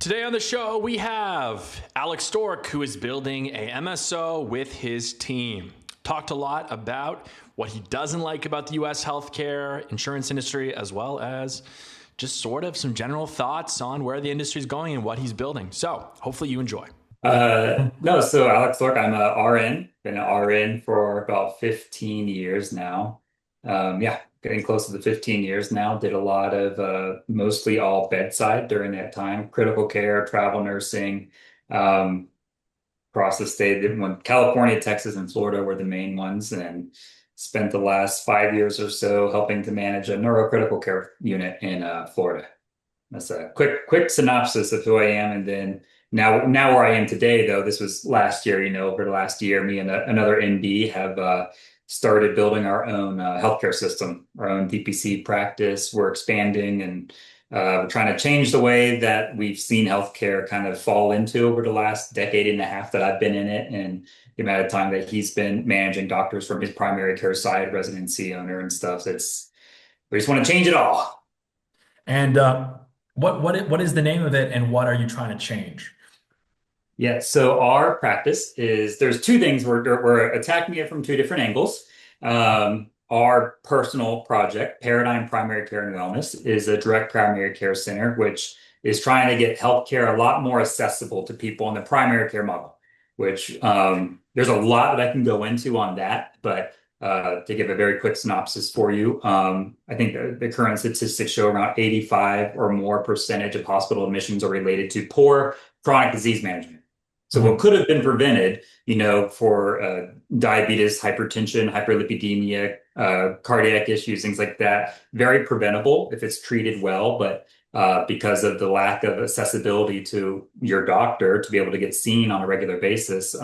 Today on the show, we have Alex Storc, who is building a MSO with his team. Talked a lot about what he doesn't like about the U.S. healthcare insurance industry, as well as just sort of some general thoughts on where the industry is going and what he's building. So hopefully you enjoy. No, so Alex Storc, I'm a RN, been an RN for about 15 years now. Yeah, getting close to the 15 years now. Did a lot of mostly all bedside during that time, critical care, travel nursing, um, across the state. When California, Texas, and Florida were the main ones, and spent the last 5 years or so helping to manage a neurocritical care unit in Florida. That's a quick synopsis of who I am, and then now where I am today, though, this was last year. Over the last year, me and another ND have started building our own healthcare system, our own DPC practice. We're expanding and we're trying to change the way that we've seen healthcare kind of fall into over the last decade and a half that I've been in it, and the amount of time that he's been managing doctors from his primary care side, residency owner and stuff. We just want to change it all. And what is the name of it, and what are you trying to change? Yeah, so our practice is there's two things we're attacking it from two different angles. Our personal project, Paradigm Primary Care and Wellness, is a direct primary care center, which is trying to get healthcare a lot more accessible to people in the primary care model, which there's a lot that I can go into on that, but to give a very quick synopsis for you, I think the current statistics show around 85 or more percentage of hospital admissions are related to poor chronic disease management. So what could have been prevented, for diabetes, hypertension, hyperlipidemia, cardiac issues, things like that, very preventable if it's treated well. But because of the lack of accessibility to your doctor to be able to get seen on a regular basis,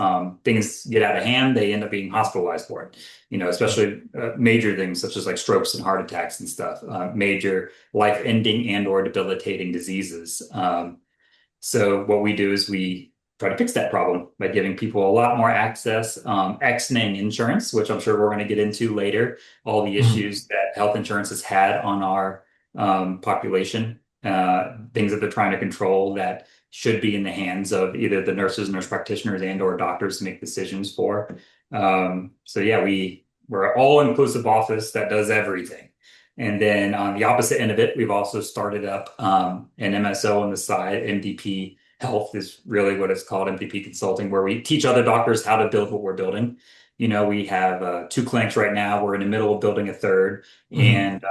things get out of hand. They end up being hospitalized for it. Especially major things such as like strokes and heart attacks and stuff, major life-ending and or debilitating diseases. So what we do is we try to fix that problem by giving people a lot more access, X-name insurance, which I'm sure we're going to get into later, all the issues that health insurance has had on our population, things that they're trying to control that should be in the hands of either the nurses, nurse practitioners, and or doctors to make decisions for. So yeah, we're an all-inclusive office that does everything. And then on the opposite end of it, we've also started up an MSO on the side. MDP Health is really what it's called, MDP Consulting, where we teach other doctors how to build what we're building. We have two clinics right now. We're in the middle of building a third, and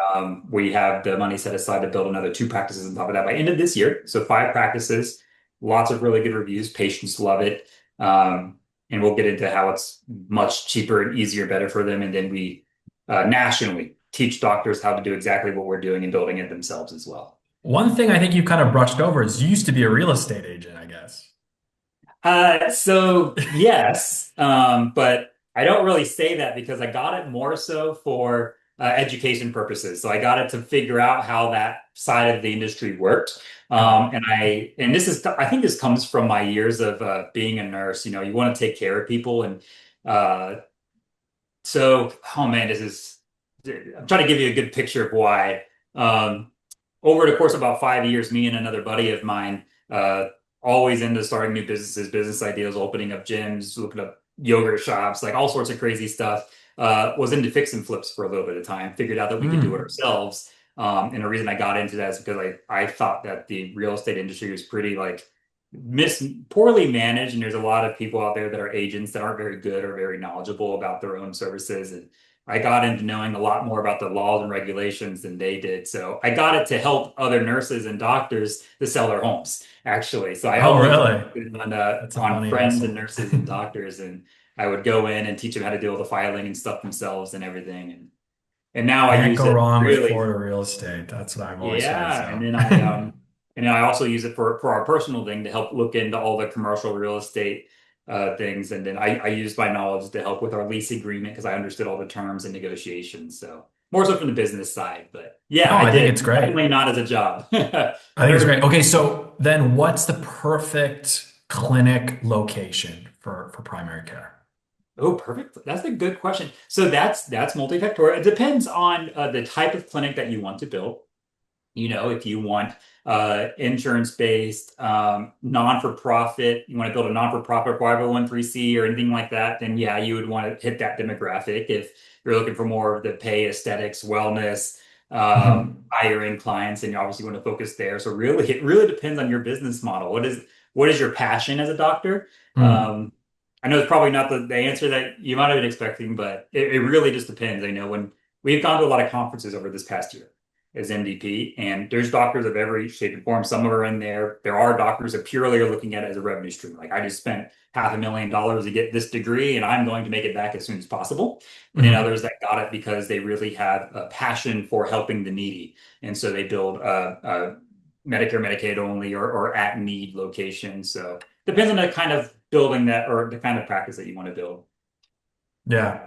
we have the money set aside to build another two practices on top of that by end of this year. So 5 practices, lots of really good reviews. Patients love it. And we'll get into how it's much cheaper and easier, better for them. And then we nationally teach doctors how to do exactly what we're doing and building it themselves as well. One thing I think you kind of brushed over is you used to be a real estate agent, I guess. So yes, but I don't really say that because I got it more so for education purposes. So I got it to figure out how that side of the industry worked. I think this comes from my years of being a nurse. You want to take care of people, and oh man, I'm trying to give you a good picture of why. Over the course of about 5 years, me and another buddy of mine, always into starting new businesses, business ideas, opening up gyms, looking up yogurt shops, like all sorts of crazy stuff. Was into fix and flips for a little bit of time, figured out that we could do it ourselves. And the reason I got into that is because I thought that the real estate industry was pretty poorly managed, and there's a lot of people out there that are agents that aren't very good or very knowledgeable about their own services. And I got into knowing a lot more about the laws and regulations than they did. So I got it to help other nurses and doctors to sell their homes, actually. So I Oh, only really? That's a on funny friends and hustle. nurses and doctors, and I would go in and teach them how to deal with the filing and stuff themselves and everything. And now I Can't use go it wrong with really, Florida real estate. That's what I've always heard. yeah. So, And then I also use it for our personal thing to help look into all the commercial real estate things. And then I used my knowledge to help with our lease agreement because I understood all the terms and negotiations. So more so from the business side, but yeah, no, I I think did. it's great. Definitely not as a job. I think it's great. Okay, so then what's the perfect clinic location for primary care? Oh, perfect. That's a good question. So that's multifactorial. It depends on the type of clinic that you want to build. If you want insurance-based, non-for-profit, you want to build a non-for-profit 501(c) or anything like that, then yeah, you would want to hit that demographic. If you're looking for more of the pay, aesthetics, wellness, Mhm. higher end clients, and you obviously want to focus there. So really, it really depends on your business model. What is your passion as a doctor? Mm. I know it's probably not the answer that you might have been expecting, but it really just depends. I know when we've gone to a lot of conferences over this past year as MDP, and there's doctors of every shape and form. Some are in there. There are doctors that purely are looking at it as a revenue stream. Like I just spent $500,000 to get this degree, and I'm going to make it back as soon as possible. And then Mhm. others that got it because they really have a passion for helping the needy, and so they build a Medicare, Medicaid only, or at need locations. So depends on the kind of building that or the kind of practice that you want to build. Yeah.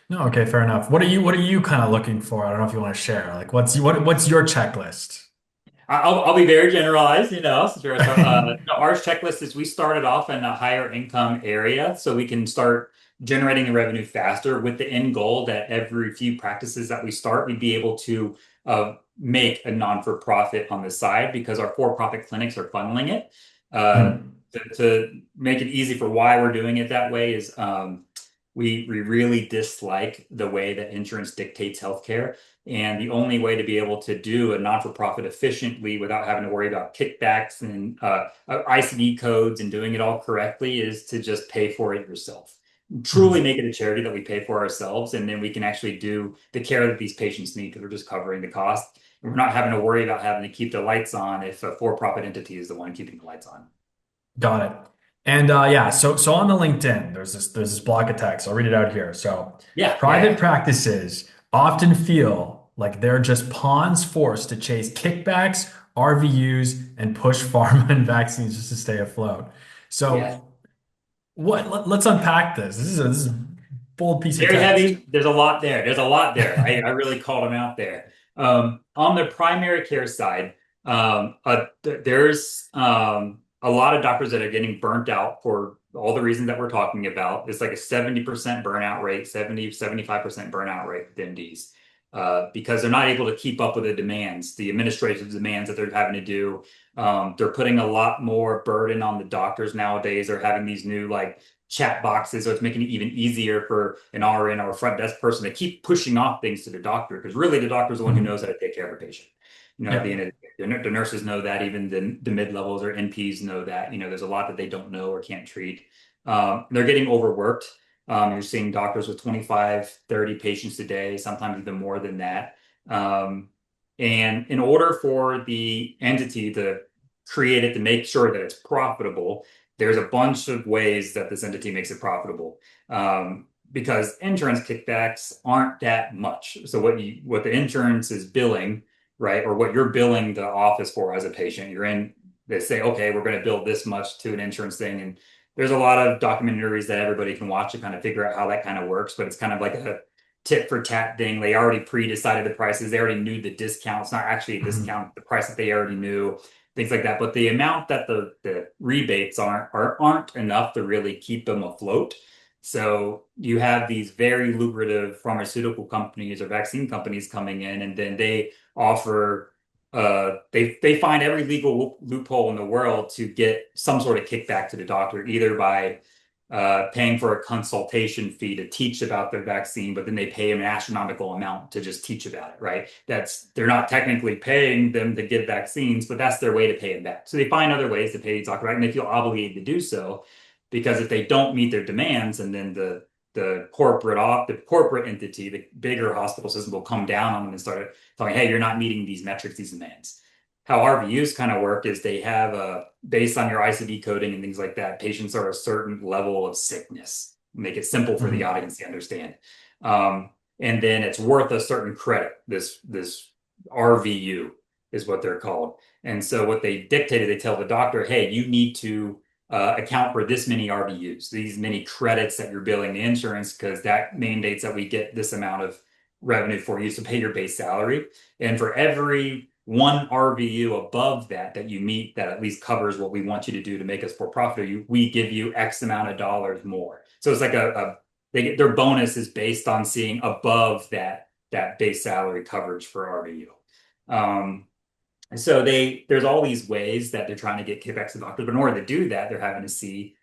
No, okay, fair enough. What are you kind of looking for? I don't know if you want to share. Like what's your checklist? I'll be very generalized, since we're our checklist is we started off in a higher income area so we can start generating the revenue faster with the end goal that every few practices that we start, we'd be able to make a non-for-profit on the side because our for-profit clinics are funneling it. Uh, Mhm. to make it easy for why we're doing it that way is we really dislike the way that insurance dictates healthcare. And the only way to be able to do a not-for-profit efficiently without having to worry about kickbacks and ICD codes and doing it all correctly is to just pay for it yourself. Truly Mhm. make it a charity that we pay for ourselves, and then we can actually do the care that these patients need because we're just covering the cost. And we're not having to worry about having to keep the lights on if a for-profit entity is the one keeping the lights on. Got it. And yeah, so on the LinkedIn, there's this block of text. I'll read it out here. So Yeah, yeah, private yeah. practices often feel like they're just pawns forced to chase kickbacks, RVUs, and push pharma and vaccines just to stay afloat. Yeah. So let's unpack this. This is a bold piece of Very text. heavy. There's a lot there. There's a lot there. I really called them out there. On the primary care side, there's a lot of doctors that are getting burnt out for all the reasons that we're talking about. It's like a 70% burnout rate, 75% burnout rate with MDs. Because they're not able to keep up with the demands, the administrative demands that they're having to do. They're putting a lot more burden on the doctors nowadays. They're having these new like chat boxes, so it's making it even easier for an RN or a front desk person to keep pushing off things to the doctor because really the doctor is the one who knows Mhm. how to take care of a patient. At the Yeah. end of the day, the nurses know that, even the mid levels or NPs know that. There's a lot that they don't know or can't treat. They're getting overworked. You're seeing doctors with 25, 30 patients a day, sometimes even more than that. Um, and in order for the entity to create it to make sure that it's profitable, there's a bunch of ways that this entity makes it profitable. Because insurance kickbacks aren't that much. So what the insurance is billing, right, or what you're billing the office for as a patient, they say, okay, we're going to bill this much to an insurance thing, and there's a lot of documentaries that everybody can watch to kind of figure out how that kind of works, but it's kind of like a tit for tat thing. They already pre-decided the prices. They already knew the discount. It's not actually a Mhm. discount, the price that they already knew, things like that. But the amount that the rebates aren't enough to really keep them afloat. So you have these very lucrative pharmaceutical companies or vaccine companies coming in, and then they offer they find every legal loophole in the world to get some sort of kickback to the doctor, either by paying for a consultation fee to teach about their vaccine, but then they pay an astronomical amount to just teach about it, right? They're not technically paying them to give vaccines, but that's their way to pay it back. So they find other ways to pay to talk about it, and they feel obligated to do so because if they don't meet their demands, and then the corporate entity, the bigger hospital system will come down on them and start telling, hey, you're not meeting these metrics, these demands. How RVUs kind of work is they have based on your ICD coding and things like that, patients are a certain level of sickness. Make it simple for the Mhm. audience to understand. Um, and then it's worth a certain credit. This RVU is what they're called. And so what they dictated, they tell the doctor, hey, you need to account for this many RVUs, these many credits that you're billing the insurance, because that mandates that we get this amount of revenue for you to pay your base salary. And for every one RVU above that you meet that at least covers what we want you to do to make us for profit, we give you X amount of dollars more. So it's like their bonus is based on seeing above that base salary coverage for RVU. Um, And so there's all these ways that they're trying to get kickbacks to doctors, but in order to do that, they're having to see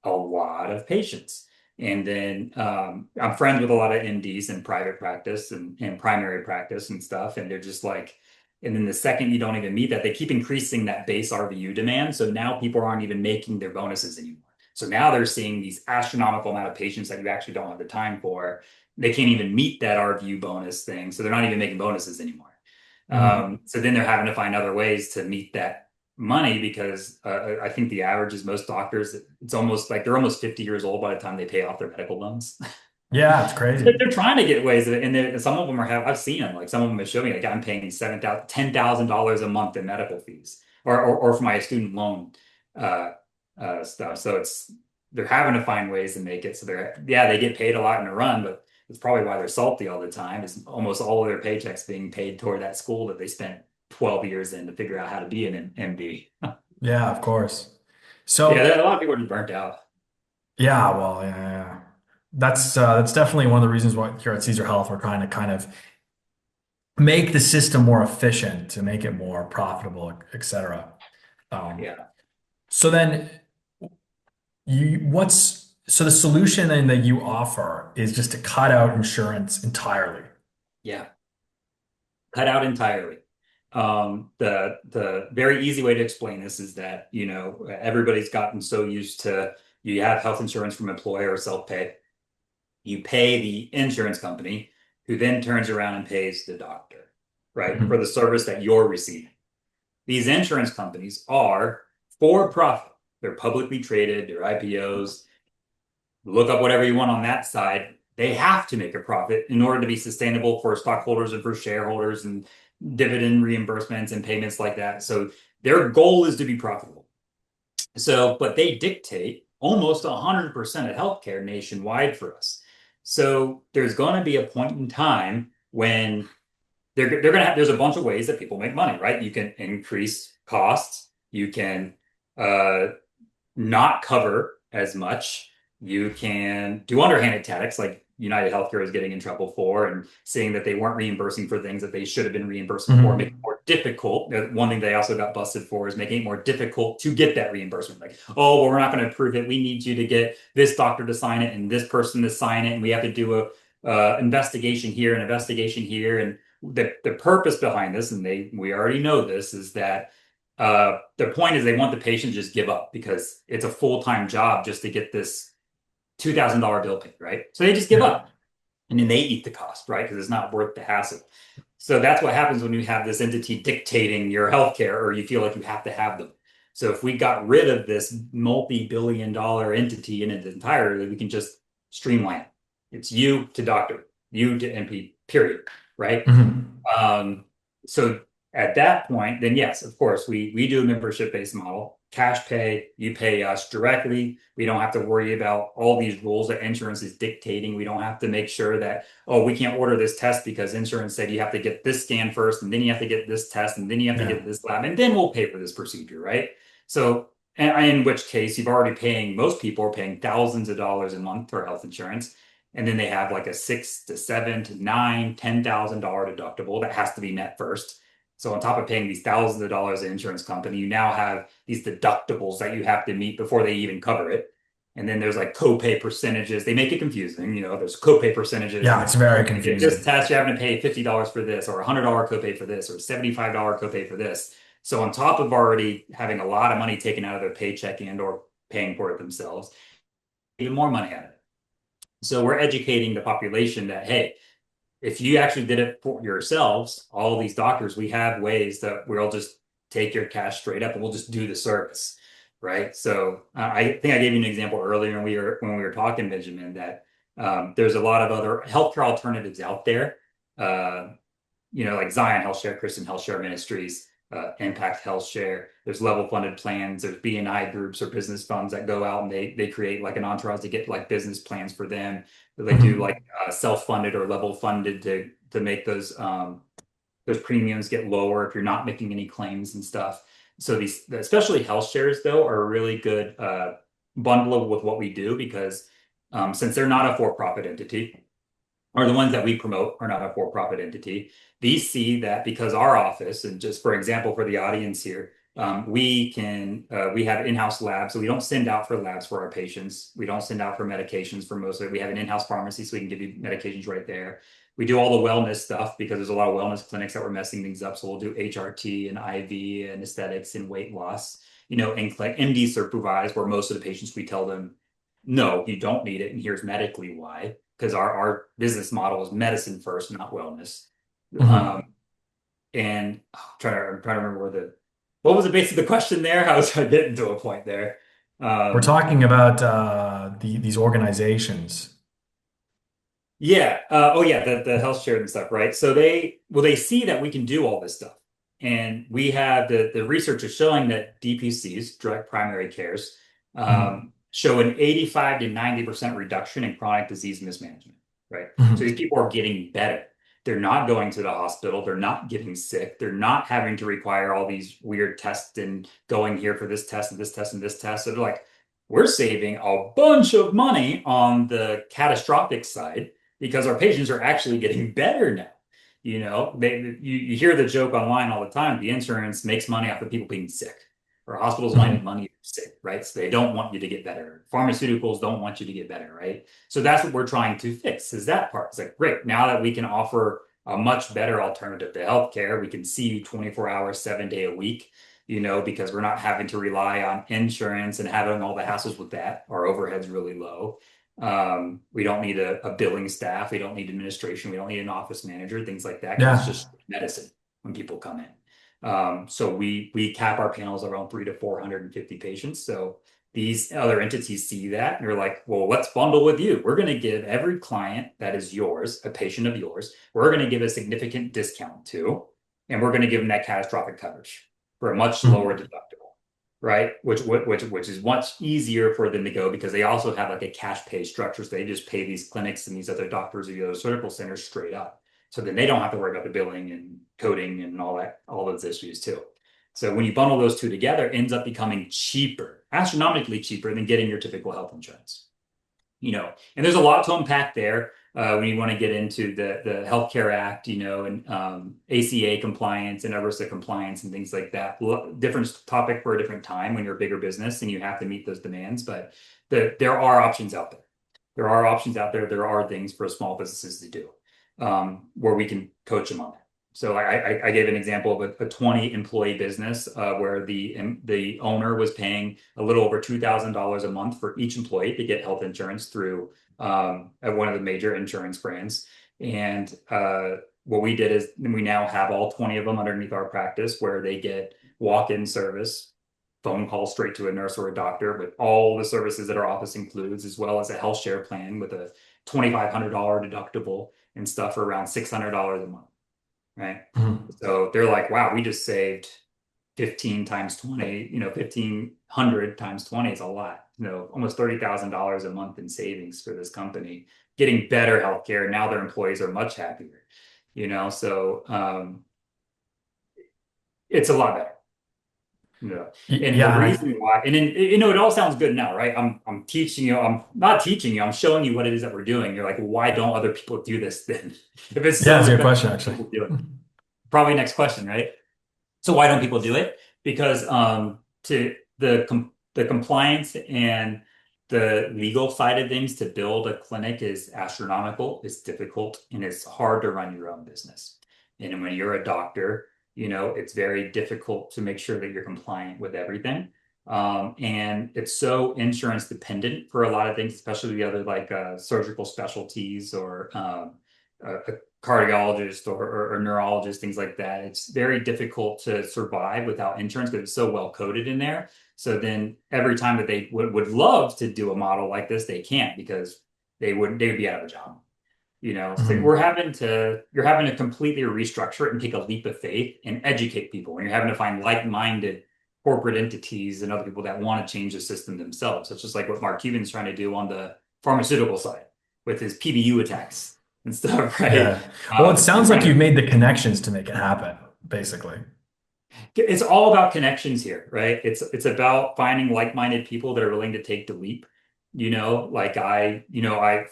a lot of patients. And then I'm friends with a lot of MDs in private practice and primary practice and stuff. And they're just like, and then the second you don't even meet that, they keep increasing that base RVU demand. So now people aren't even making their bonuses anymore. So now they're seeing these astronomical amount of patients that you actually don't have the time for. They can't even meet that RVU bonus thing. So they're not even making bonuses anymore. So then they're having to find other ways to meet that money because I think the average is most doctors, it's almost like they're almost 50 years old by the time they pay off their medical loans. Yeah, it's crazy. They're trying to get ways of it, and some of them I've seen them. Like some of them have shown me, like I'm paying $7,000, $10,000 a month in medical fees, or for my student loan uh, stuff. So they're having to find ways to make it. So they get paid a lot in a run, but it's probably why they're salty all the time. Is almost all of their paychecks being paid toward that school that they spent 12 years in to figure out how to be an MD. Yeah, of course. Yeah, So a lot of people are just burnt out. yeah, well, yeah. That's definitely one of the reasons why here at Caesar Health we're trying to kind of make the system more efficient to make it more profitable, et cetera. Um, Yeah, so then so the solution then that you offer is just to cut out insurance entirely. yeah, cut out entirely. The very easy way to explain this is that, everybody's gotten so used to you have health insurance from employer or self-pay. You pay the insurance company, who then turns around and pays the doctor, right, for Mhm. the service that you're receiving. These insurance companies are for profit. They're publicly traded, they're IPOs. Look up whatever you want on that side. They have to make a profit in order to be sustainable for stockholders and for shareholders and dividend reimbursements and payments like that. So their goal is to be profitable. So, but they dictate almost 100% of healthcare nationwide for us. So there's going to be a point in time when they're going to have, there's a bunch of ways that people make money, right? You can increase costs. You can uh, not cover as much. You can do underhanded tactics like United Healthcare is getting in trouble for and saying that they weren't reimbursing for things that they should have been reimbursing for, making it Mhm. more difficult. One thing they also got busted for is making it more difficult to get that reimbursement. Like, oh, well, we're not going to approve it. We need you to get this doctor to sign it and this person to sign it. And we have to do a investigation here and investigation here. And the purpose behind this, and we already know this, is that their point is they want the patient to just give up because it's a full-time job just to get this $2,000 bill paid, right? So they just give Yeah. up and then they eat the cost, right? Because it's not worth the hassle. So that's what happens when you have this entity dictating your healthcare or you feel like you have to have them. So if we got rid of this multi-billion dollar entity in its entirety, we can just streamline it. It's you to doctor, you to NP, period, right? Mhm. Um, so at that point, then yes, of course, we do a membership-based model, cash pay, you pay us directly. We don't have to worry about all these rules that insurance is dictating. We don't have to make sure that, oh, we can't order this test because insurance said you have to get this scan first, and then you have to get this test, and then you have to Yeah. get this lab, and then we'll pay for this procedure, right? So, and in which case you've already paying, most people are paying thousands of dollars a month for health insurance. And then they have like a 6 to 7 to 9, $10,000 deductible that has to be met first. So on top of paying these thousands of dollars to insurance company, you now have these deductibles that you have to meet before they even cover it. And then there's like copay percentages. They make it confusing, there's copay percentages Yeah, and it's very to get this confusing. test, you're having to pay $50 for this, or $100 copay for this, or $75 copay for this. So on top of already having a lot of money taken out of their paycheck and or paying for it themselves, even more money out of it. So we're educating the population that, hey, if you actually did it for yourselves, all these doctors, we have ways that we'll just take your cash straight up and we'll just do the service, right? So I think I gave you an example earlier when we were talking, Benjamin, that there's a lot of other healthcare alternatives out there. Uh, like Zion Health Share, Christian Health Share Ministries, Impact Health Share. There's level funded plans. There's BNI groups or business funds that go out and they create like an entourage to get like business plans for them. They do like Mhm. self funded or level funded to make those premiums get lower if you're not making any claims and stuff. So these, especially health shares though, are a really good bundle with what we do because since they're not a for profit entity, are the ones that we promote are not a for-profit entity. These see that because our office, and just for example, for the audience here, we have in-house labs, so we don't send out for labs for our patients. We don't send out for medications for most of it. We have an in-house pharmacy, so we can give you medications right there. We do all the wellness stuff because there's a lot of wellness clinics that were messing things up. So we'll do HRT and IV and aesthetics and weight loss, and like MD supervised, where most of the patients we tell them, no, you don't need it, and here's medically why, because our business model is medicine first, not wellness. Mhm. And I'm trying to remember what was the base of the question there? I was getting to a point there. We're Um, talking about these organizations. Yeah. Oh, yeah. The health share and stuff, right? So they see that we can do all this stuff, and we have the research is showing that DPCs, direct primary cares, Mhm. show an 85 to 90% reduction in chronic disease mismanagement, right? So these Mhm. people are getting better. They're not going to the hospital. They're not getting sick. They're not having to require all these weird tests and going here for this test and this test and this test. So they're like, we're saving a bunch of money on the catastrophic side because our patients are actually getting better now. You hear the joke online all the time. The insurance makes money off of people being sick, or hospitals only make Mhm. money if you're sick, right? So they don't want you to get better. Pharmaceuticals don't want you to get better, right? So that's what we're trying to fix is that part. It's like, great, now that we can offer a much better alternative to healthcare, we can see you 24 hours, 7 day a week, because we're not having to rely on insurance and having all the hassles with that. Our overhead's really low. We don't need a billing staff. We don't need administration. We don't need an office manager, things like that, because it's Yeah. just medicine when people come in. So we cap our panels around 300 to 450 patients. So these other entities see that and they're like, well, let's bundle with you. We're going to give every client that is yours, a patient of yours, we're going to give a significant discount to, and we're going to give them that catastrophic coverage for a much lower Mhm. deductible, right? Which is much easier for them to go because they also have like a cash pay structure. So they just pay these clinics and these other doctors or the other surgical centers straight up. So then they don't have to worry about the billing and coding and all those issues too. So when you bundle those two together, it ends up becoming cheaper, astronomically cheaper than getting your typical health insurance. And there's a lot to unpack there when you want to get into the Healthcare Act, and ACA compliance and ERISA compliance and things like that. Different topic for a different time when you're a bigger business and you have to meet those demands. But there are options out there. There are options out there. There are things for small businesses to do where we can coach them on that. So I gave an example of a 20 employee business where the owner was paying a little over $2,000 a month for each employee to get health insurance through at one of the major insurance brands. And what we did is we now have all 20 of them underneath our practice where they get walk-in service, phone call straight to a nurse or a doctor with all the services that our office includes, as well as a health share plan with a $2,500 deductible and stuff for around $600 a month, right? Mhm. So they're like, wow, we just saved 15 times 20, 1,500 times 20 is a lot, almost $30,000 a month in savings for this company, getting better healthcare. Now their employees are much happier, so it's a lot better. And the Yeah, and I reason why, and then it all sounds good now, right? I'm teaching you, I'm not teaching you, I'm showing you what it is that we're doing. You're like, well, why don't other people do this then? If it's yeah, so that's a good effective, question why don't actually. people do it? Probably next question, right? So why don't people do it? Because to the compliance and the legal side of things to build a clinic is astronomical, it's difficult, and it's hard to run your own business. And when you're a doctor, it's very difficult to make sure that you're compliant with everything. And it's so insurance dependent for a lot of things, especially the other like surgical specialties or a cardiologist or neurologist, things like that. It's very difficult to survive without insurance because it's so well coded in there. So then every time that they would love to do a model like this, they can't because they would be out of a job. So Mhm. you're having to completely restructure it and take a leap of faith and educate people. And you're having to find like-minded corporate entities and other people that want to change the system themselves. It's just like what Mark Cuban's trying to do on the pharmaceutical side with his PBU attacks and stuff, right? Yeah. Well, it He's sounds trying like you've to. made the connections to make it happen, basically. It's all about connections here, right? It's about finding like-minded people that are willing to take the leap. Like I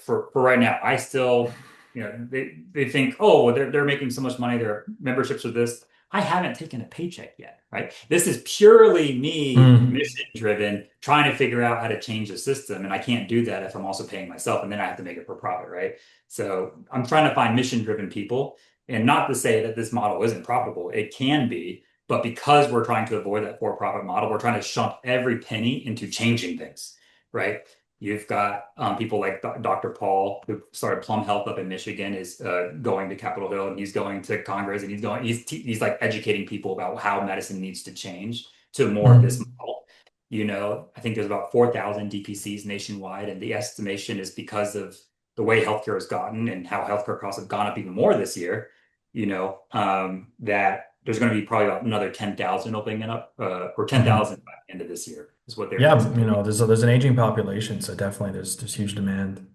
for right now, I still They think, oh, well, they're making so much money, their memberships are this. I haven't taken a paycheck yet, right? This is purely me Mm. mission driven, trying to figure out how to change the system. And I can't do that if I'm also paying myself, and then I have to make it for profit, right? So I'm trying to find mission driven people, and not to say that this model isn't profitable. It can be, but because we're trying to avoid that for profit model, we're trying to shunt every penny into changing things, right? You've got people like Dr. Paul, who started Plum Health up in Michigan, is going to Capitol Hill, and he's going to Congress, and he's like educating people about how medicine needs to change to more of this Mm. model. I think there's about 4,000 DPCs nationwide, and the estimation is because of the way healthcare has gotten and how healthcare costs have gone up even more this year, that there's going to be probably about another 10,000 opening up, or Mhm. 10,000 by the end of this year is what they're Yeah, anticipating. there's an aging population, so definitely there's huge demand.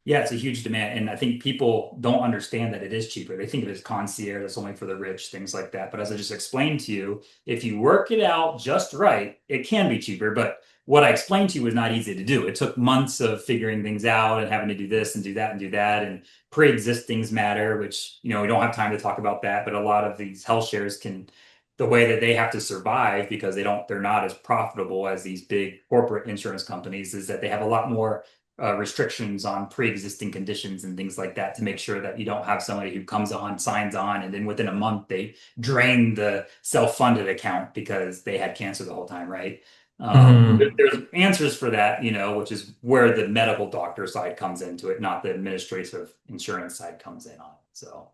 Yeah, it's a huge demand. And I think people don't understand that it is cheaper. They think of it as concierge, that's only for the rich, things like that. But as I just explained to you, if you work it out just right, it can be cheaper. But what I explained to you was not easy to do. It took months of figuring things out and having to do this and do that and do that. And pre-existings matter, which, we don't have time to talk about that. But a lot of these health shares the way that they have to survive because they're not as profitable as these big corporate insurance companies is that they have a lot more restrictions on pre-existing conditions and things like that to make sure that you don't have somebody who comes on, signs on, and then within a month they drain the self-funded account because they had cancer the whole time, right? Mhm. There's answers for that, which is where the medical doctor side comes into it, not the administrative insurance side comes in on it. So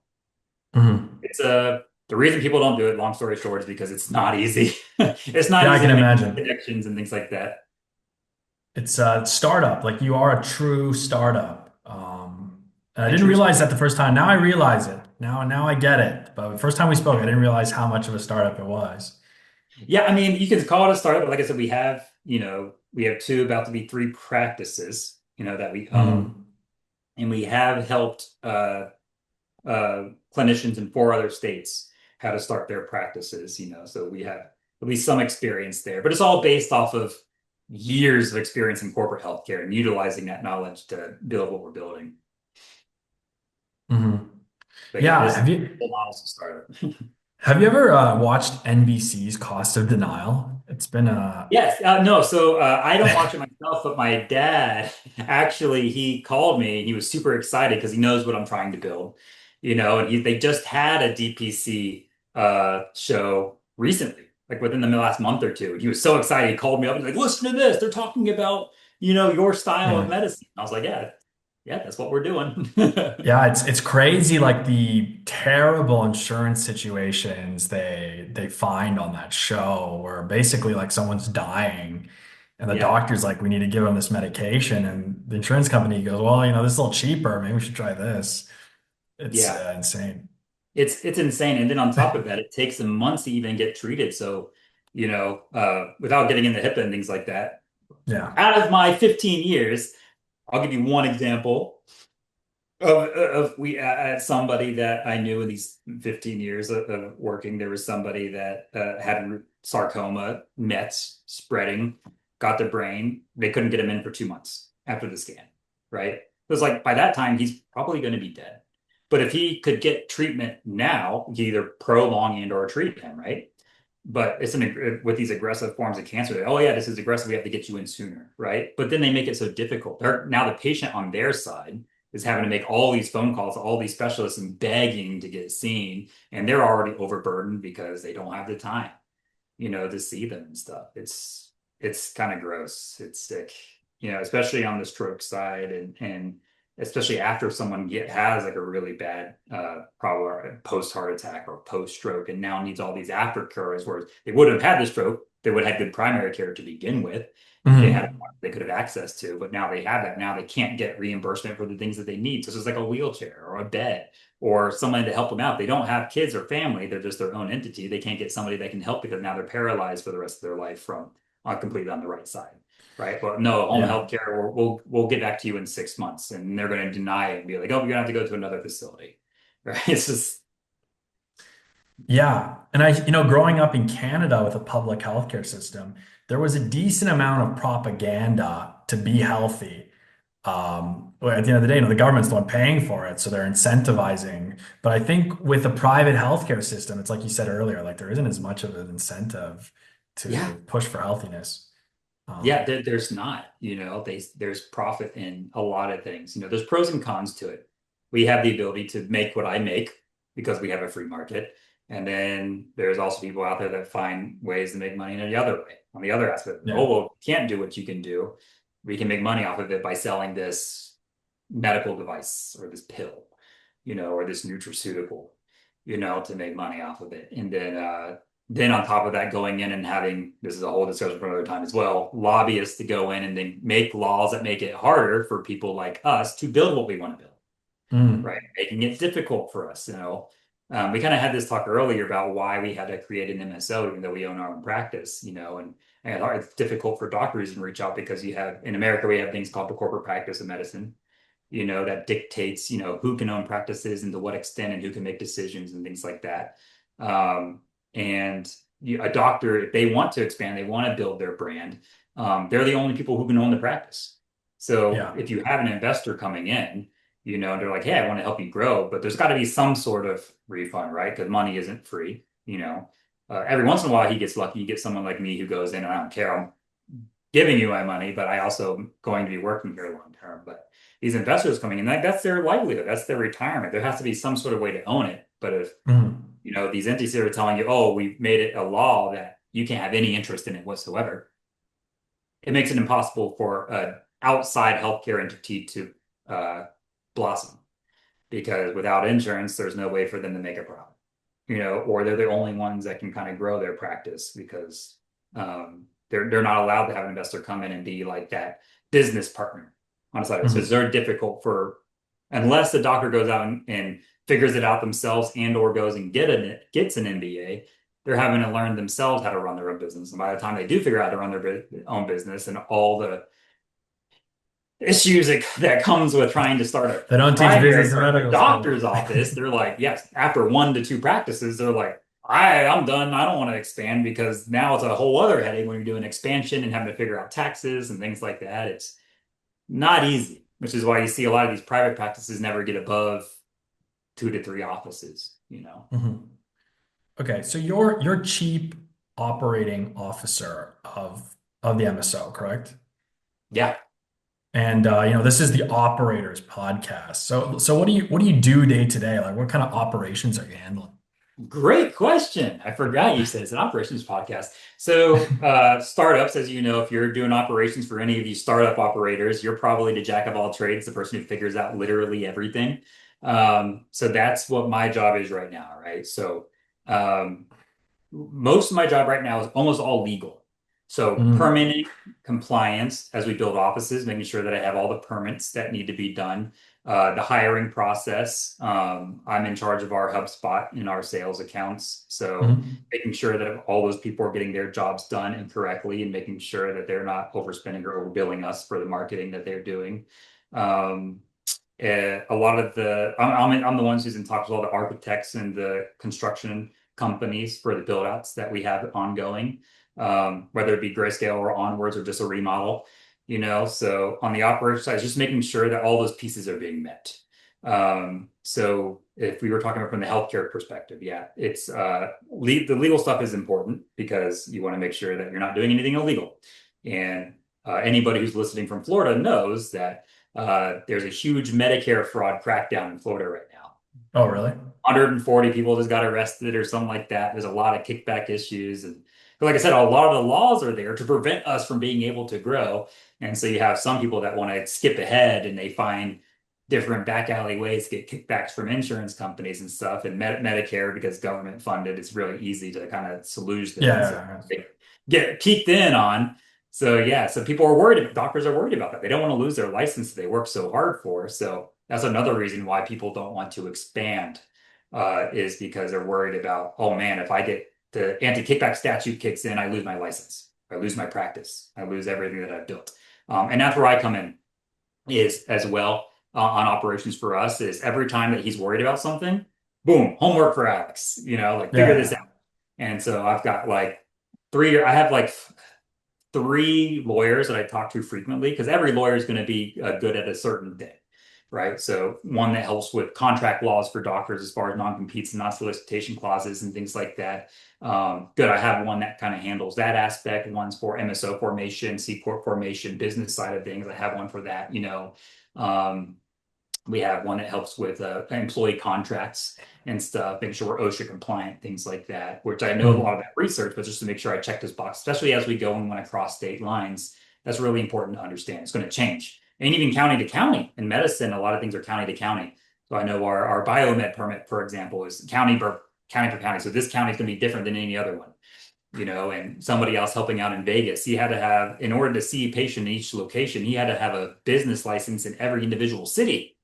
Mhm. it's the reason people don't do it, long story short, is because it's not easy. It's not Yeah, I easy can to make imagine. connections and things like that. It's a startup. Like you are a true startup. And I A didn't true realize that the first time. Now I realize it. Now I get it. But the first time we spoke, I didn't realize how much of a startup it was. Yeah, I mean, you can call it a startup, but like I said, we have two, about to be three practices, that we own, Mhm. and we have helped clinicians in four other states how to start their practices, so we have at least some experience there, but it's all based off of years of experience in corporate healthcare and utilizing that knowledge to build what we're building. Mhm. But yeah, Yeah. this is Have you the model's a startup. have you ever watched NBC's Cost of Denial? It's been Yes, no, so I don't watch it myself, but my dad actually he called me and he was super excited because he knows what I'm trying to build, and they just had a DPC show recently, like within the last month or two. He was so excited, he called me up and was like, listen to this, they're talking about, your style of yeah. medicine. I was like, yeah, yeah, that's what we're doing. Yeah, it's crazy like the terrible insurance situations they find on that show where basically like someone's dying and the Yeah, doctor's like we need to give them this medication and the insurance company goes, well, this is a little cheaper, maybe we should try this. It's yeah. insane. It's insane. And then on top of that, it takes them months to even get treated. So, without getting into HIPAA and things like that, Yeah. out of my 15 years, I'll give you one example of we had somebody that I knew in these 15 years of working. There was somebody that had sarcoma, Mets spreading, got the brain. They couldn't get him in for 2 months after the scan, right? It was like by that time he's probably going to be dead. But if he could get treatment now, he either prolong and or treat him, right? But with these aggressive forms of cancer. Oh yeah, this is aggressive. We have to get you in sooner, right? But then they make it so difficult. Now the patient on their side is having to make all these phone calls to all these specialists and begging to get seen, and they're already overburdened because they don't have the time, to see them and stuff. It's kind of gross. It's sick, especially on the stroke side and especially after someone has like a really bad problem post heart attack or post stroke and now needs all these aftercures where they wouldn't have had the stroke, they would have had good primary care to begin with if they had Mhm. they could have access to, but now they have that. Now they can't get reimbursement for the things that they need. So it's like a wheelchair or a bed or somebody to help them out. They don't have kids or family. They're just their own entity. They can't get somebody that can help because now they're paralyzed for the rest of their life from completely on the right side. Right. But no, home Yeah. health care, we'll get back to you in 6 months. And they're going to deny it and be like, oh, you're gonna have to go to another facility. Right. It's just, Yeah. And growing up in Canada with a public healthcare system, there was a decent amount of propaganda to be healthy. well, at the end of the day, the government's the one paying for it, so they're incentivizing. But I think with the private healthcare system, it's like you said earlier, like there isn't as much of an incentive Yeah. to push for healthiness. Yeah, Um, there's not, there's profit in a lot of things. There's pros and cons to it. We have the ability to make what I make because we have a free market. And then there's also people out there that find ways to make money in the other way, on the other aspect. yeah, Oh, well, we can't do what you can do. We can make money off of it by selling this medical device or this pill, or this nutraceutical, to make money off of it. And then on top of that, going in and having, this is a whole discussion for another time as well, lobbyists to go in and then make laws that make it harder for people like us to build what we want to build, mm, right? Making it difficult for us. We kind of had this talk earlier about why we had to create an MSO, even though we own our own practice, and it's difficult for doctors to reach out because in America, we have things called the corporate practice of medicine, that dictates, who can own practices and to what extent and who can make decisions and things like that. And a doctor, if they want to expand, they want to build their brand, they're the only people who can own the practice. So yeah. if you have an investor coming in, they're like, hey, I want to help you grow, but there's got to be some sort of refund, right? Because money isn't free. Every once in a while he gets lucky. You get someone like me who goes in and I don't care. I'm giving you my money, but I also am going to be working here long term. But these investors coming in, that's their livelihood. That's their retirement. There has to be some sort of way to own it. But if, Mm. these entities are telling you, oh, we've made it a law that you can't have any interest in it whatsoever, it makes it impossible for an outside healthcare entity to blossom because without insurance, there's no way for them to make a profit, or they're the only ones that can kind of grow their practice because they're not allowed to have an investor come in and be like that business partner on the side of it. So it's Mhm. very difficult unless the doctor goes out and figures it out themselves and or goes and gets an MBA, they're having to learn themselves how to run their own business. And by the time they do figure out how to run their own business and all the issues that comes with trying to start a They don't teach primary business in care in a medical school. doctor's office, they're like, yes, after 1 to 2 practices, they're like, I'm done. I don't want to expand because now it's a whole other headache when you're doing expansion and having to figure out taxes and things like that. It's not easy, which is why you see a lot of these private practices never get above 2 to 3 offices. Mhm. Okay, so you're chief operating officer of the MSO, correct? Yeah. And this is the operators podcast. So what do you do day to day? Like what kind of operations are you handling? Great question. I forgot you said it's an operations podcast. So, startups, as you know, if you're doing operations for any of these startup operators, you're probably the jack of all trades, the person who figures out literally everything. So that's what my job is right now, right? So, um, most of my job right now is almost all legal. So Mm, permitting compliance as we build offices, making sure that I have all the permits that need to be done. The hiring process, I'm in charge of our HubSpot and our sales accounts. So mhm, making sure that all those people are getting their jobs done and correctly and making sure that they're not overspending or overbilling us for the marketing that they're doing. Um, a lot of I'm the ones who's in talks with all the architects and the construction companies for the build outs that we have ongoing, whether it be grayscale or onwards or just a remodel, So on the operations side, just making sure that all those pieces are being met. So if we were talking about from the healthcare perspective, yeah, it's the legal stuff is important because you want to make sure that you're not doing anything illegal. And anybody who's listening from Florida knows that there's a huge Medicare fraud crackdown in Florida right now. oh, really? 140 people just got arrested or something like that. There's a lot of kickback issues. And like I said, a lot of the laws are there to prevent us from being able to grow. And so you have some people that want to skip ahead and they find different back alley ways to get kickbacks from insurance companies and stuff. And Medicare, because government funded, it's really easy to kind of salute Yeah, things that yeah, yeah. they get peeked in on. So yeah, so people are worried, doctors are worried about that. They don't want to lose their license that they work so hard for. So that's another reason why people don't want to expand, is because they're worried about, oh man, if I get the anti-kickback statute kicks in, I lose my license, I lose my practice, I lose everything that I've built. And that's where I come in is as well, on operations for us is every time that he's worried about something, boom, homework for Alex, like figure this out. Yeah. And so I've got I have 3 lawyers that I talk to frequently because every lawyer is going to be good at a certain thing. right? So one that helps with contract laws for doctors as far as non-competes and non-solicitation clauses and things like that. Good. I have one that kind of handles that aspect. One's for MSO formation, C Corp formation, business side of things. I have one for that, we have one that helps with employee contracts and stuff, making sure we're OSHA compliant, things like that, which I know a lot of that research, but just to make sure I check this box, especially as we go and when I cross state lines, that's really important to understand. It's going to change. And even county to county in medicine, a lot of things are county to county. So I know our biomed permit, for example, is county per county. So this county is going to be different than any other one, and somebody else helping out in Vegas, he had to have, in order to see a patient in each location, he had to have a business license in every individual city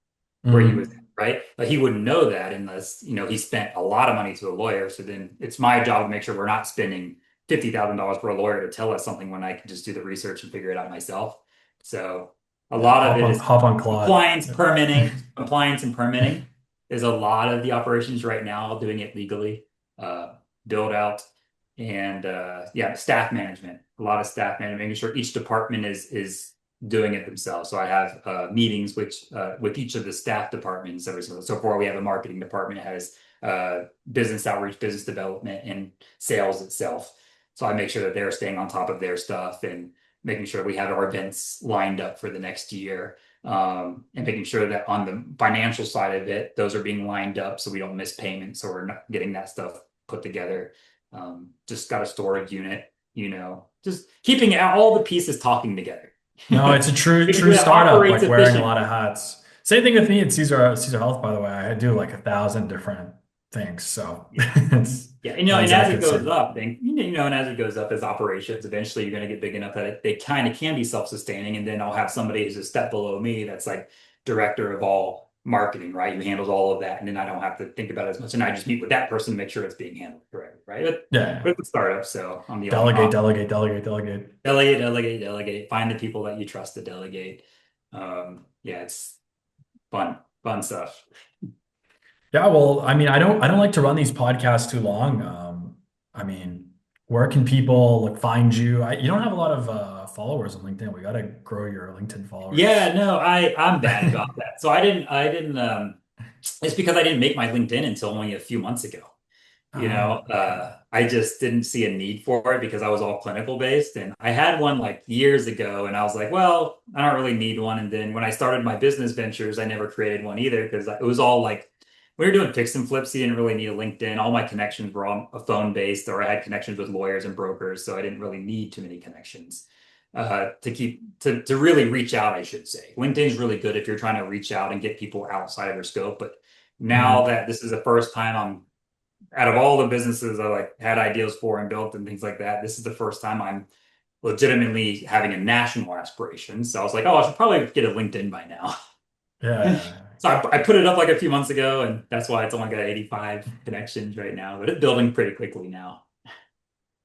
where he was Mm. in, right? But he wouldn't know that unless, he spent a lot of money to a lawyer. So then it's my job to make sure we're not spending $50,000 for a lawyer to tell us something when I can just do the research and figure it out myself. So a Yeah, lot of it is hop on Claude. compliance and permitting is a lot of the operations right now, doing it legally, build out and yeah, staff management, a lot of staff management, making sure each department is doing it themselves. So I have meetings with each of the staff departments every so far. We have a marketing department that has business outreach, business development, and sales itself. So I make sure that they're staying on top of their stuff and making sure we have our events lined up for the next year. And making sure that on the financial side of it, those are being lined up so we don't miss payments or we're not getting that stuff put together. Just got a storage unit, just keeping all the pieces talking together. No, it's a true Making sure that startup, operates like wearing a efficient. lot of hats. Same thing with me at Caesar Health, by the way. I do like 1,000 different things. So Yeah. it's Yeah. not And as exactly it the goes same. up, then, and as it goes up as operations, eventually you're going to get big enough that they kind of can be self-sustaining. And then I'll have somebody who's a step below me that's like director of all marketing, right? Who handles all of that. And then I don't have to think about it as much. And I just meet with that person to make sure it's being handled correctly, right? Yeah. But it's a startup, so I'm the only Delegate, delegate, delegate, delegate. delegate. Find the people that you trust to delegate. Yeah, it's fun stuff. Yeah, well, I mean, I don't like to run these podcasts too long. I mean, where can people like find you? You don't have a lot of followers on LinkedIn. We got to grow your LinkedIn Yeah, followers. no, I'm bad about that. So I didn't it's because I didn't make my LinkedIn until only a few months ago. Okay. I just didn't see a need for it because I was all clinical based and I had one like years ago and I was like, well, I don't really need one. And then when I started my business ventures, I never created one either because it was all like we were doing fix and flips. You didn't really need a LinkedIn. All my connections were on a phone based or I had connections with lawyers and brokers. So I didn't really need too many connections to really reach out, I should say. LinkedIn's really good if you're trying to reach out and get people outside of their scope. But now Mhm. that this is the first time I'm out of all the businesses I like had ideas for and built and things like that, this is the first time I'm legitimately having a national aspiration. So I was like, oh, I should probably get a LinkedIn by now. Yeah. So I put it up like a few months ago, and that's why it's only got 85 connections right now, but it's building pretty quickly now.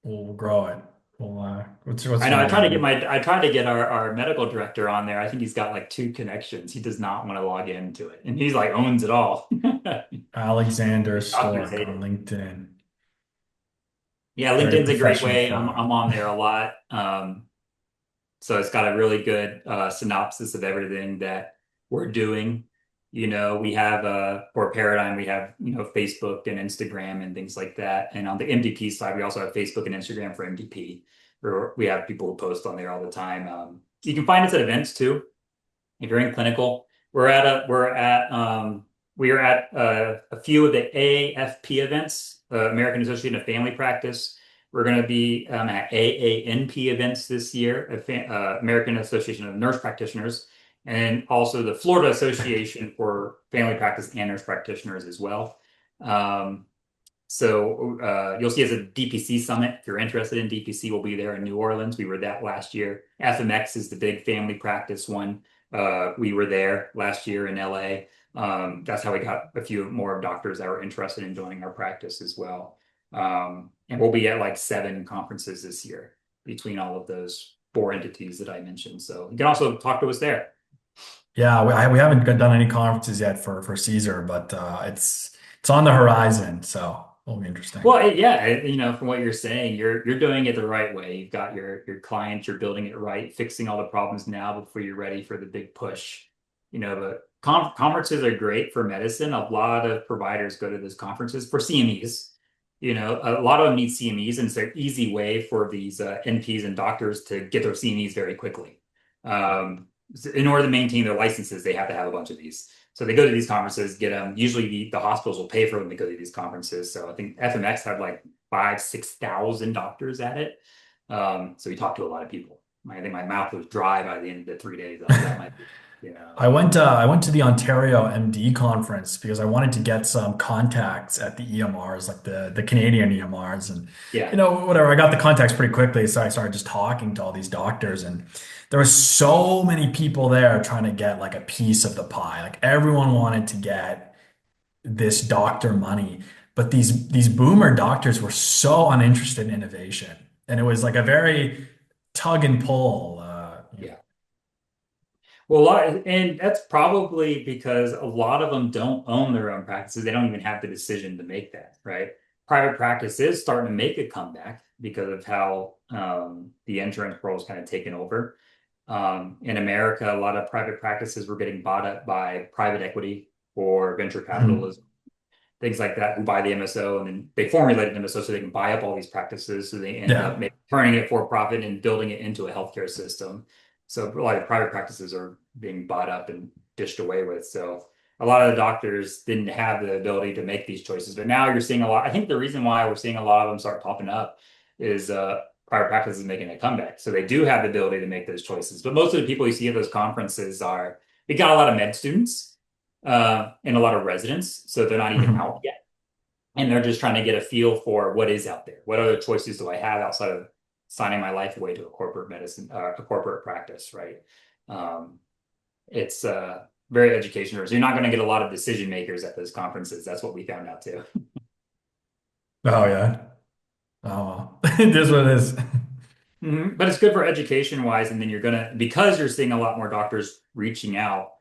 We'll grow it. Well, what's I know your name? I tried to get our medical director on there. I think he's got like two connections. He does not want to log into it. And he's like owns it all. Alexander Doctors Stork hate on it. LinkedIn. Yeah, Very LinkedIn's a great professional way. photo. I'm on there a lot. So it's got a really good synopsis of everything that we're doing. We have for Paradigm, we have, Facebook and Instagram and things like that. And on the MDP side, we also have Facebook and Instagram for MDP, where we have people who post on there all the time. You can find us at events too. If you're in clinical, we are at a few of the AAFP events, American Association of Family Practice. We're going to be at AANP events this year, American Association of Nurse Practitioners, and also the Florida Association for Family Practice and Nurse Practitioners as well. So you'll see us at DPC Summit. If you're interested in DPC, we'll be there in New Orleans. We were that last year. FMX is the big family practice one. We were there last year in LA. That's how we got a few more doctors that were interested in joining our practice as well. And we'll be at like 7 conferences this year between all of those 4 entities that I mentioned. So you can also talk to us there. Yeah, we haven't done any conferences yet for Caesar, but it's on the horizon, so it'll be interesting. Well, yeah, from what you're saying, you're doing it the right way. You've got your clients, you're building it right, fixing all the problems now before you're ready for the big push. But conferences are great for medicine. A lot of providers go to those conferences for CMEs. A lot of them need CMEs, and it's an easy way for these NPs and doctors to get their CMEs very quickly. In order to maintain their licenses, they have to have a bunch of these. So they go to these conferences, get them. Usually the hospitals will pay for them to go to these conferences. So I think FMX had like 6,000 doctors at it. So we talked to a lot of people. I think my mouth was dry by the end of the 3 days. That might be, I went to the Ontario MD conference because I wanted to get some contacts at the EMRs, like the Canadian EMRs, and yeah. whatever. I got the contacts pretty quickly, so I started just talking to all these doctors, and there were so many people there trying to get like a piece of the pie. Like everyone wanted to get this doctor money, but these boomer doctors were so uninterested in innovation, and it was like a very tug and pull. Yeah. Well, and that's probably because a lot of them don't own their own practices. They don't even have the decision to make that, right? Private practice is starting to make a comeback because of how the insurance world is kind of taken over. In America, a lot of private practices were getting bought up by private equity or venture Mhm. capitalism, things like that, who buy the MSO, and then they formulate an MSO so they can buy up all these practices. So they end up Yeah. turning it for profit and building it into a healthcare system. So a lot of private practices are being bought up and dished away with. So a lot of the doctors didn't have the ability to make these choices. But now you're seeing a lot. I think the reason why we're seeing a lot of them start popping up is private practice is making a comeback. So they do have the ability to make those choices. But most of the people you see at those conferences we got a lot of med students and a lot of residents. So they're not even Mhm. out yet. And they're just trying to get a feel for what is out there. What other choices do I have outside of signing my life away to a corporate medicine, a corporate practice, right? Um, it's very educational. So you're not going to get a lot of decision makers at those conferences. That's what we found out too. Oh yeah. Oh well. It is what it is. But it's good for education wise. And then because you're seeing a lot more doctors reaching out,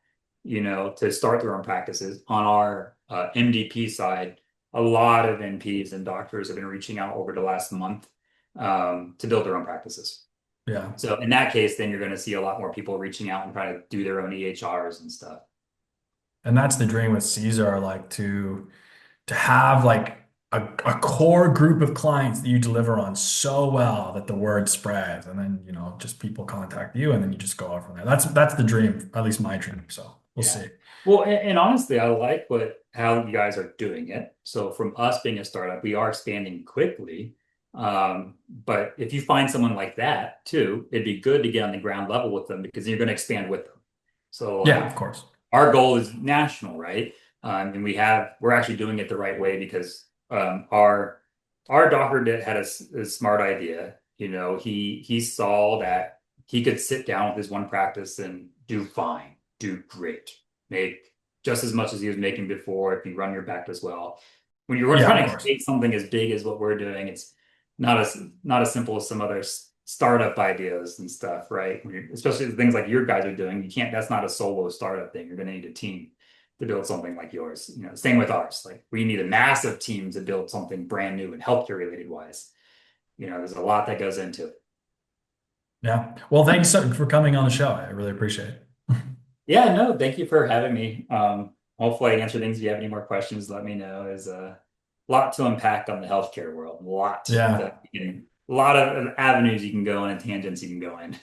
to start their own practices on our MDP side, a lot of NPs and doctors have been reaching out over the last month to build their own practices. Yeah. So in that case, then you're going to see a lot more people reaching out and trying to do their own EHRs and stuff. And that's the dream with Caesar, like to have like a core group of clients that you deliver on so well that the word spreads, and then just people contact you, and then you just go out from there. That's the dream, at least my dream. So we'll Yeah. see. Well, and honestly, I like how you guys are doing it. So from us being a startup, we are expanding quickly. But if you find someone like that too, it'd be good to get on the ground level with them because you're going to expand with them. So Yeah, of like course. our goal is national, right? And we're actually doing it the right way because our doctor had a smart idea. He saw that he could sit down with his one practice and do fine, do great, make just as much as he was making before if you run your practice well. When you're Yeah, of trying to course. create something as big as what we're doing, it's not as simple as some other startup ideas and stuff, right? Especially the things like your guys are doing, you can't. That's not a solo startup thing. You're going to need a team to build something like yours. Same with ours. Like we need a massive team to build something brand new and healthcare related wise. There's a lot that goes into it. Yeah. Well, thanks for coming on the show. I really appreciate it. Yeah, no, thank you for having me. Hopefully I answer things. If you have any more questions, let me know. There's a lot to unpack on the healthcare world. A lot Yeah. a lot of avenues you can go in and tangents you can go in.